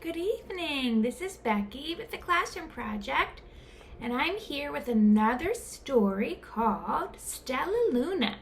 Good evening. This is Becki with the Classroom Project, and I'm here with another story called Stellaluna.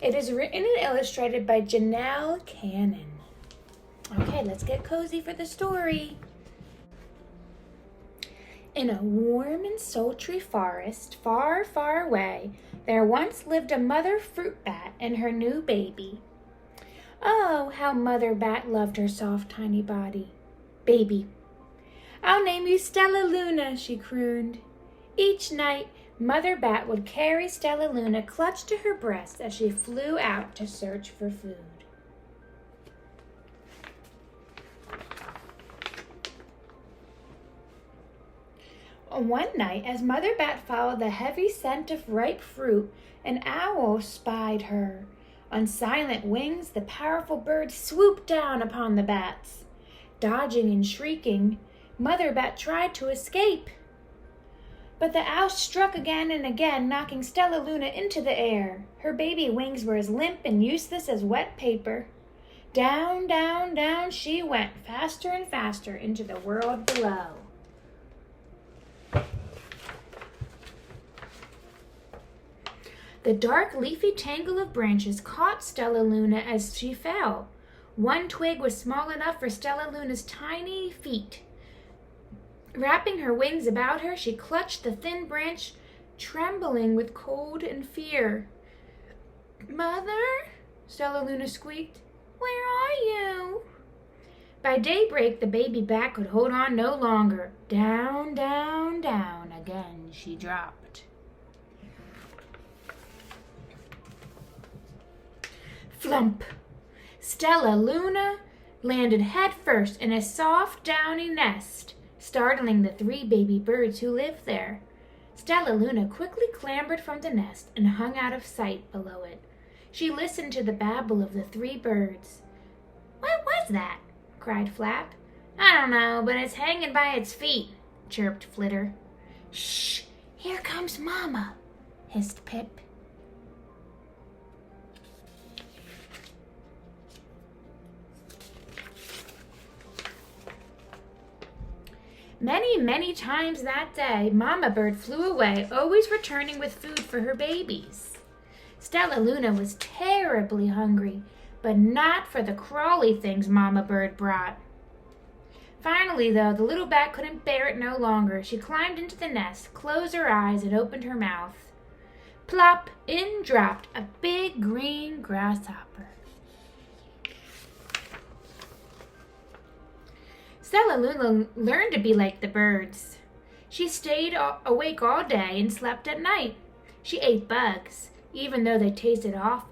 It is written and illustrated by Janell. Okay, let's get cozy for the story. In a warm and sultry forest far, far away, there once lived a mother fruit bat and her new baby. Oh, how Mother Bat loved her soft, tiny baby. "I'll name you Stellaluna," she crooned. Each night, Mother Bat would carry Stellaluna clutched to her breast as she flew out to search for food. One night, as Mother Bat followed the heavy scent of ripe fruit, an owl spied her. On silent wings, the powerful bird swooped down upon the bats. Dodging and shrieking, Mother Bat tried to escape. But the owl struck again and again, knocking Stellaluna into the air. Her baby wings were as limp and useless as wet paper. Down, down, down she went, faster and faster into the world below. The dark, leafy tangle of branches caught Stellaluna as she fell. One twig was small enough for Stellaluna's tiny feet. Wrapping her wings about her, she clutched the thin branch, trembling with cold and fear. "Mother," Stellaluna squeaked, "where are you?" By daybreak, the baby bat could hold on no longer. Down, down, down again she dropped. Flump! Stellaluna landed headfirst in a soft, downy nest, startling the 3 baby birds who lived there. Stellaluna quickly clambered from the nest and hung out of sight below it. She listened to the babble of the 3 birds. "What was that?" cried Flap. "I don't know, but it's hanging by its feet," chirped Flitter. "Shh! Here comes Mama," hissed Pip. Many, many times that day, Mama Bird flew away, always returning with food for her babies. Stellaluna was terribly hungry, but not for the crawly things Mama Bird brought. Finally, though, the little bat couldn't bear it no longer. She climbed into the nest, closed her eyes, and opened her mouth. Plop! In dropped a big green grasshopper. Stellaluna learned to be like the birds. She stayed awake all day and slept at night. She ate bugs, even though they tasted awful.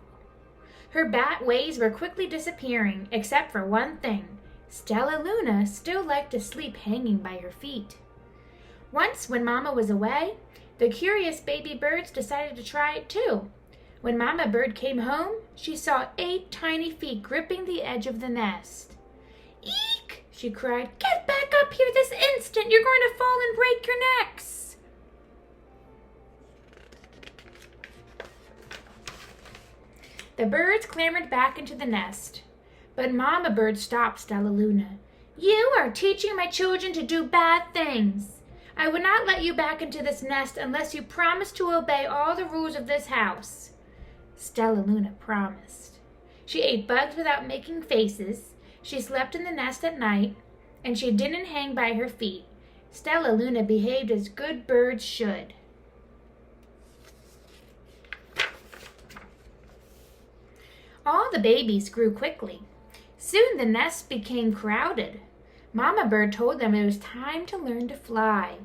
Her bat ways were quickly disappearing, except for one thing. Stellaluna still liked to sleep hanging by her feet. Once, when Mama was away, the curious baby birds decided to try it too. When Mama Bird came home, she saw 8 tiny feet gripping the edge of the nest. "Eek!" she cried. "Get back up here this instant! You're going to fall and break your necks!" The birds clambered back into the nest, but Mama Bird stopped Stellaluna. "You are teaching my children to do bad things. I would not let you back into this nest unless you promise to obey all the rules of this house." Stellaluna promised. She ate bugs without making faces. She slept in the nest at night, and she didn't hang by her feet. Stellaluna behaved as good birds should. All the babies grew quickly. Soon the nest became crowded. Mama Bird told them it was time to learn to fly.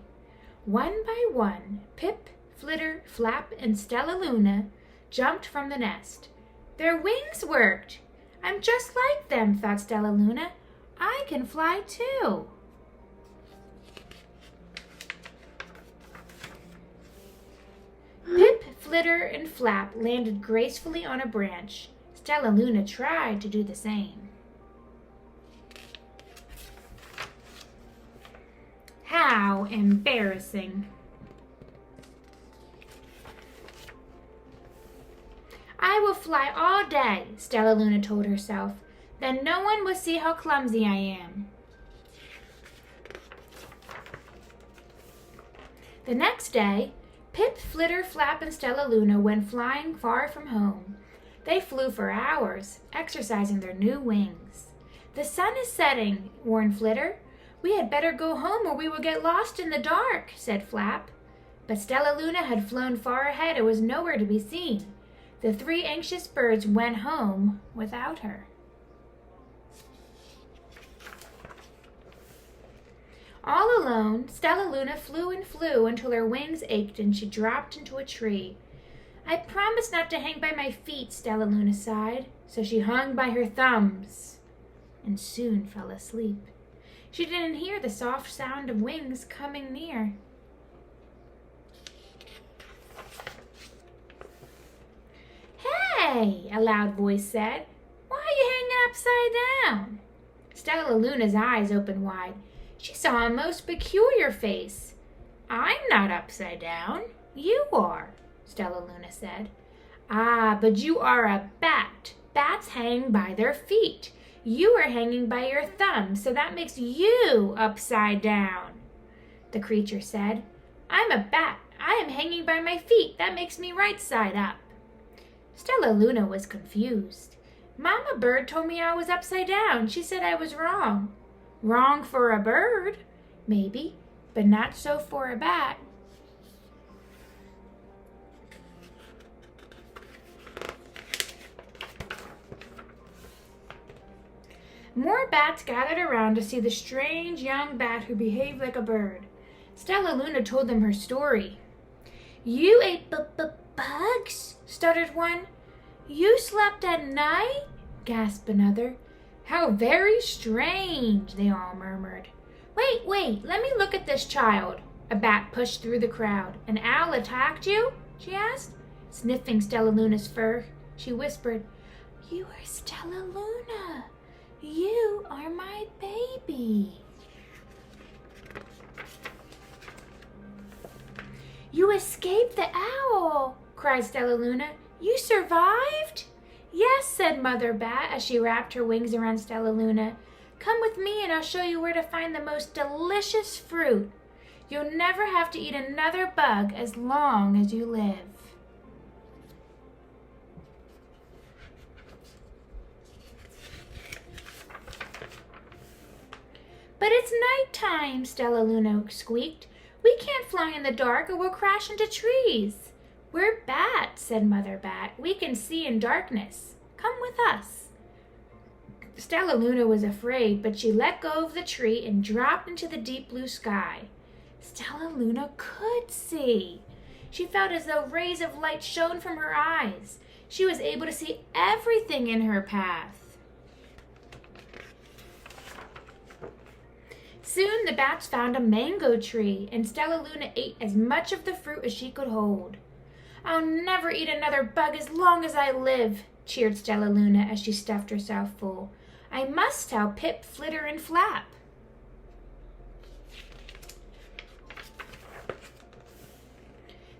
One by one, Pip, Flitter, Flap, and Stellaluna jumped from the nest. Their wings worked. "I'm just like them," thought Stellaluna. "I can fly too." Pip, Flitter, and Flap landed gracefully on a branch. Stellaluna tried to do the same. How embarrassing! "I will fly all day," Stellaluna told herself. "Then no one will see how clumsy I am." The next day, Pip, Flitter, Flap, and Stellaluna went flying far from home. They flew for hours, exercising their new wings. "The sun is setting," warned Flitter. "We had better go home or we will get lost in the dark," said Flap. But Stellaluna had flown far ahead and was nowhere to be seen. The three anxious birds went home without her. All alone, Stellaluna flew and flew until her wings ached and she dropped into a tree. "I promised not to hang by my feet," Stellaluna sighed, so she hung by her thumbs and soon fell asleep. She didn't hear the soft sound of wings coming near. "Hey," a loud voice said, "why are you hanging upside down?" Stellaluna's eyes opened wide. She saw a most peculiar face. "I'm not upside down. You are," Stellaluna said. "Ah, but you are a bat. Bats hang by their feet. You are hanging by your thumb, so that makes you upside down," the creature said. "I'm a bat. I am hanging by my feet. That makes me right side up." Stellaluna was confused. "Mama Bird told me I was upside down. She said I was wrong." "Wrong for a bird, maybe, but not so for a bat." More bats gathered around to see the strange young bat who behaved like a bird. Stellaluna told them her story. "You ate bugs?" stuttered one. "You slept at night?" gasped another. "How very strange," they all murmured. Wait, let me look at this child." A bat pushed through the crowd. "An owl attacked you?" she asked. Sniffing Stellaluna's fur, she whispered, "You are Stellaluna. You are my baby." "You escaped the owl," cried Stellaluna. "You survived?" "Yes," said Mother Bat as she wrapped her wings around Stellaluna. "Come with me and I'll show you where to find the most delicious fruit. You'll never have to eat another bug as long as you live." "But it's nighttime," Stellaluna squeaked. "We can't fly in the dark or we'll crash into trees." "We're bats," said Mother Bat. "We can see in darkness. Come with us." Stellaluna was afraid, but she let go of the tree and dropped into the deep blue sky. Stellaluna could see. She felt as though rays of light shone from her eyes. She was able to see everything in her path. Soon the bats found a mango tree, and Stellaluna ate as much of the fruit as she could hold. "I'll never eat another bug as long as I live," cheered Stellaluna as she stuffed herself full. "I must tell Pip, Flitter, and Flap."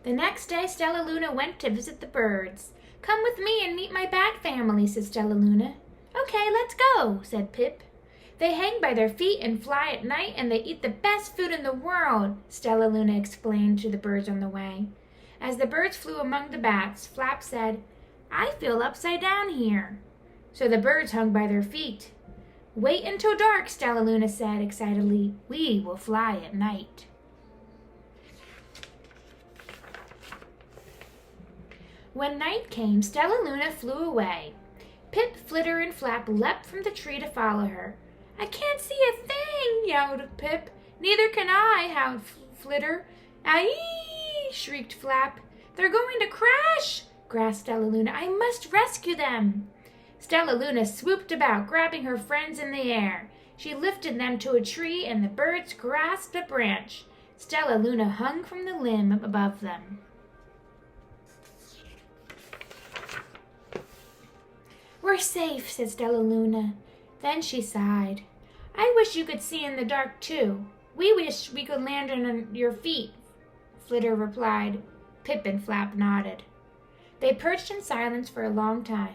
The next day Stellaluna went to visit the birds. "Come with me and meet my bat family," said Stellaluna. "Okay, let's go," said Pip. "They hang by their feet and fly at night, and they eat the best food in the world," Stellaluna explained to the birds on the way. As the birds flew among the bats, Flap said, "I feel upside down here." So the birds hung by their feet. "Wait until dark," Stellaluna said excitedly. "We will fly at night." When night came, Stellaluna flew away. Pip, Flitter, and Flap leapt from the tree to follow her. "I can't see a thing," yelled Pip. "Neither can I," howled Flitter. "Aye!" shrieked Flap. "They're going to crash!" gasped Stellaluna. "I must rescue them!" Stellaluna swooped about, grabbing her friends in the air. She lifted them to a tree, and the birds grasped a branch. Stellaluna hung from the limb above them. "We're safe," said Stellaluna. Then she sighed. "I wish you could see in the dark, too. We wish we could land on your feet," Flitter replied. Pip and Flap nodded. They perched in silence for a long time.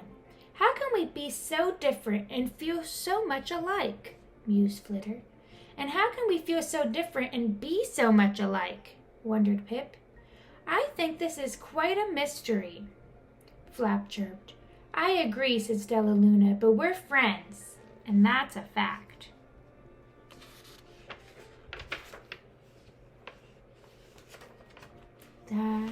"How can we be so different and feel so much alike?" mused Flitter. "And how can we feel so different and be so much alike?" wondered Pip. I think this is quite a mystery, Flap chirped. I agree, said Stellaluna, but we're friends, and that's a fact. Da